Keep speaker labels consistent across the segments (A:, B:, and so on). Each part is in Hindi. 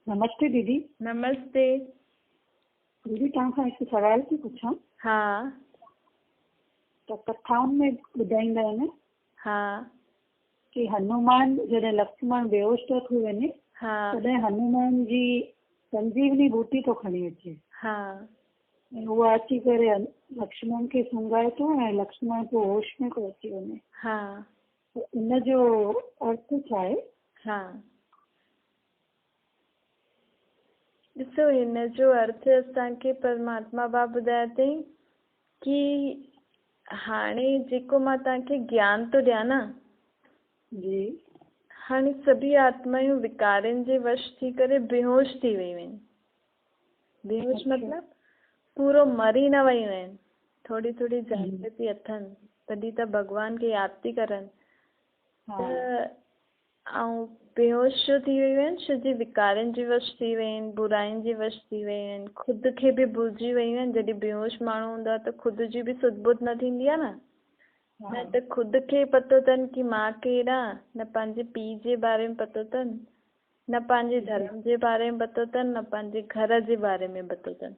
A: नमस्ते दीदी।
B: नमस्ते।
A: दीदी तव्हां खां हिकु सवाल थी पुछां।
B: हा
A: त कथाउनि में ॿुधाईंदा आहिनि
B: हा
A: कि हनुमान जॾहिं लक्ष्मण बेहोश थो थी वञे
B: हा
A: तॾहिं हनुमान जी संजीवनी बूटी थो खणी अचे।
B: हा
A: ऐं उहा अची करे लक्ष्मण खे सुंघाए थो ऐं लक्ष्मण पोइ होश में थो अची वञे।
B: हा
A: त इन जो अर्थ छा आहे?
B: हा ॾिसो, हिन जो अर्थ असांखे परमात्मा बाबा ॿुधाया अथई कि हाणे जेको मां तव्हांखे ज्ञान थो ॾियां न,
A: जी।
B: हाणे सभी आत्मायूं विकारनि जे वश थी करे बेहोश थी वियूं आहिनि। बेहोश मतिलब पूरो मरी न वियूं आहिनि, थोड़ी थोड़ी जागृति अथनि, तॾहिं त भॻवान खे यादि थी करनि। त ऐं बेहोश छो थी वियूं आहिनि? छो जी विकारनि जे वश थी वियूं आहिनि, बुराइनि जे वश थी वियूं आहिनि, ख़ुदि खे बि भुलिजी वियूं आहिनि। जॾहिं बेहोश माण्हू हूंदो आहे त ख़ुदि जी बि सुध-बुध न थींदी आहे न त ख़ुदि खे पतो अथनि कि मां केरु आहियां, न पंहिंजे पीउ जे बारे में पतो अथनि, न पंहिंजे धर्म जे बारे में पतो अथनि, न पंहिंजे घर जे बारे में पतो अथनि।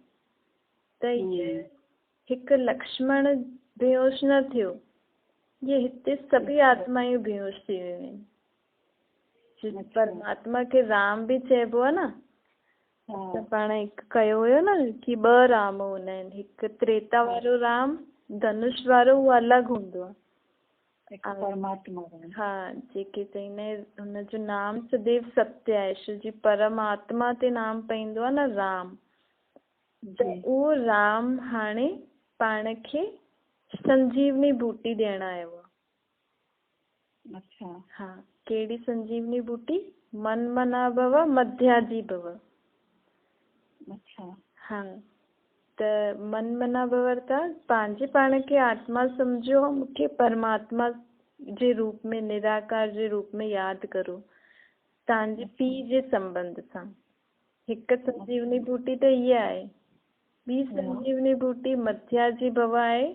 B: त इहे हिकु लक्ष्मण बेहोश न थियो, ये हिते सभी आत्मायूं बेहोश थी वियूं आहिनि। परमात्मा खे राम बि चइबो आहे न, त पाण हिकु कयो हुयो न कि 2 राम हूंदा आहिनि, हिकु त्रेता वारो राम, धनुष वारो, उहो अलॻि हूंदो आहे।
A: परमात्मा
B: हा, जेके चईंदा आहिनि हुनजो नाम सदैव सत्य आहे। छो जी परमात्मा ते नाम पईंदो आहे न राम। त उहो राम हाणे पाण खे संजीवनी बूटी ॾियण आयो आहे।
A: अच्छा।
B: हा, कहिड़ी संजीवनी बूटी? मन मना भव मध्याजी भव।
A: अच्छा।
B: हा, त मन मना भव त पंहिंजे पाण खे आत्मा सम्झो, मूंखे परमात्मा जे रूप में, निराकार जे रूप में यादि करो, तव्हांजे पीउ जे संबंध सां। हिकु संजीवनी बूटी त इहा आहे। ॿी संजीवनी बूटी मध्याजी भव आहे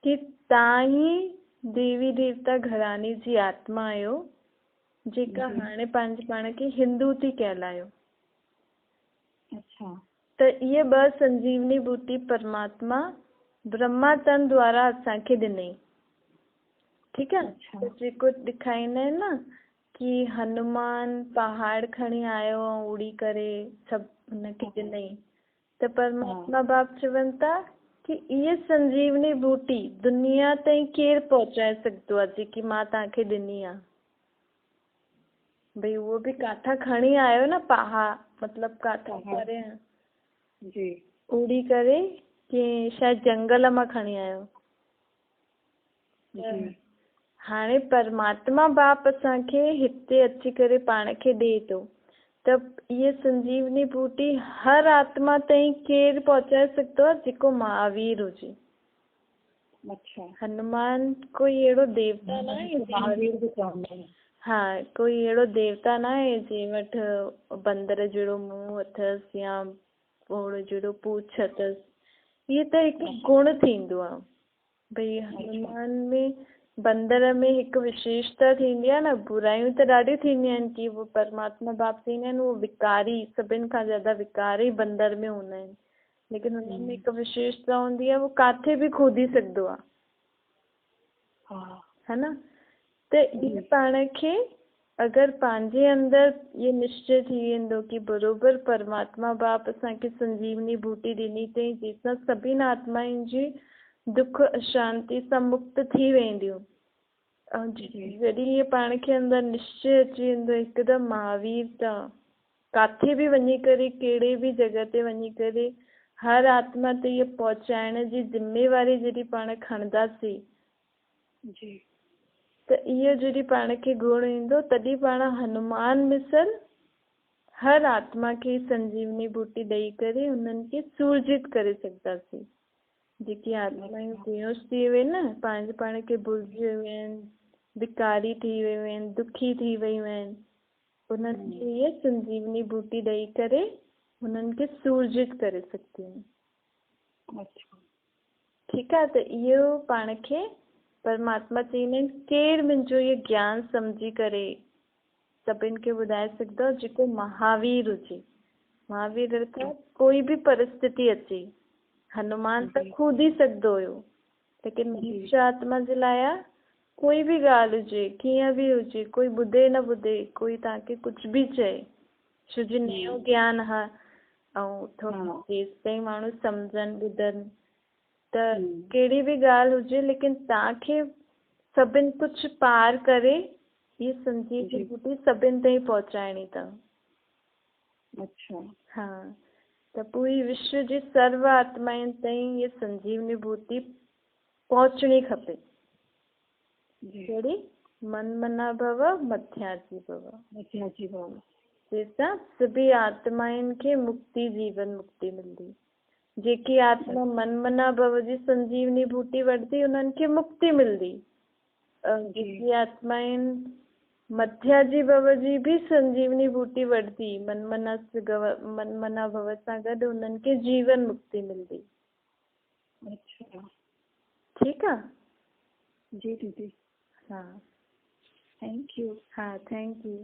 B: कि तव्हां ई देवी देवता घराने जी आत्मा आहियो, जेका हाणे पंहिंजे पाण खे हिंदू थी कहलायो।
A: अच्छा।
B: त इहे 2 संजीवनी बूटी परमात्मा ब्रह्मा तन द्वारा असांखे ॾिनई। ठीकु आहे। त जेको ॾेखारींदा आहिनि न कि हनुमान पहाड़ खणी आयो ऐं उड़ी करे सभु हुनखे ॾिनई, त परमात्मा बाप चवनि था कि इहे संजीवनी बूटी दुनिया ताईं केरु पहुचाए सघंदो आहे जेकी मां तव्हांखे ॾिनी आहे। भई उहो बि काथां खणी आयो न, मतिलबु काथां करे
A: जी
B: उड़ी करे, कि शायदि जंगल मां खणी आयो। हाणे परमात्मा बाप असांखे हिते अची करे पाण खे ॾिए थो, त इहे संजीवनी बूटी हर आत्मा ताईं केरु पहुचाए सघंदो आहे? जेको महावीर हुजे।
A: अच्छा।
B: हनुमान कोई अहिड़ो देवता न आहे। हा, कोई अहिड़ो देवता न आहे जे वटि बंदर जहिड़ो मुंहुं अथसि या घोड़े जहिड़ो पूछ अथसि। इहे त हिकु गुण थींदो आहे। भई हनुमान में, बंदर में हिकु विशेषता थींदी आहे न, बुराइयूं त ॾाढियूं थींदियूं आहिनि कि उहो परमात्मा बाप थींदा आहिनि, उहो विकारी, सभिनि खां ज्यादा विकारी बंदर में हूंदा आहिनि। लेकिन हुन में हिकु विशेषता हूंदी आहे, वो काथे बि खोदी सघंदो आहे, है न। त इहे पाण खे अगरि पंहिंजे अंदरि इहो निश्चय थी वेंदो कि बरोबरि परमात्मा बाप असांखे संजीवनी बूटी ॾिनी अथई, जंहिंसां सभिनि आत्माउनि जी दुख अशांति सां मुक्त थी वेंदियूं। ऐं जॾहिं इहे पाण खे अंदरि निश्चय अची वेंदो हिकदमि महावीर था, काथे बि वञी करे, कहिड़े बि जॻह ते वञी करे हर आत्मा ते इहे पहुचाइण जी ज़िम्मेवारी जॾहिं पाण खणंदासीं, त इहो जॾहिं पाण खे गुण ईंदो, तॾहिं पाण हनुमान मिसल हर आत्मा खे संजीवनी बूटी ॾेई करे उन्हनि खे सूरजित करे सघंदासीं। जेकी आत्मायूं बेहोश थी वियूं न, पंहिंजे पाण खे भुलिजी वियूं आहिनि, विकारी थी वियूं आहिनि, दुखी थी वियूं आहिनि, उन्हनि खे इहे संजीवनी बूटी ॾेई करे उन्हनि खे सूरजित करे सघंदियूं आहिनि। ठीकु आहे। त इहो पाण खे परमात्मा चईंदा आहिनि, केरु मुंहिंजो इहो ज्ञान सम्झी करे सभिनि खे ॿुधाए सघंदो जेको महावीर हुजे। महावीर अर्थात कोई भी परिस्थिति अचे हनुमान त खुद ही सकदो हुयो, लेकिन मनुष्य आत्मा जे लाइ कोई भी ॻाल्हि हुजे कीअं बि हुजे, कोई ॿुधे न ॿुधे, कोई तव्हांखे कुझु बि चए, छो जो नयो ज्ञान हा ऐं थोरो जेसिताईं माण्हू सम्झनि ॿुधनि त कहिड़ी बि ॻाल्हि हुजे, लेकिन तव्हांखे सभिनि कुझु पार करे ये संजीवनी बूटी सभिनि ताईं पहुचाइणी अथव।
A: अच्छा।
B: हाँ, त पूरी विश्व जी सर्व आत्माउनि ताईं ये संजीवनी बूटी पहुचणी खपे। कहिड़ी? मन मना भव मध्याजी भव।
A: मध्याजी भव।
B: जंहिंसां सभी आत्माउनि खे मुक्ति, जीवन मुक्ति मिलंदी। जेकी आत्मा मन मना भव जी संजीवनी बूटी वठंदी उन्हनि खे मुक्ति मिलंदी। जेकी आत्माउनि मध्याजी भव जी भी संजीवनी बूटी वठंदी मन मना भव सां गॾु उन्हनि खे जीवन मुक्ति मिलंदी।
A: अच्छा,
B: ठीकु आहे।
A: जी दीदी।
B: हाँ,
A: थैंक यू।
B: हाँ, थैंक यू।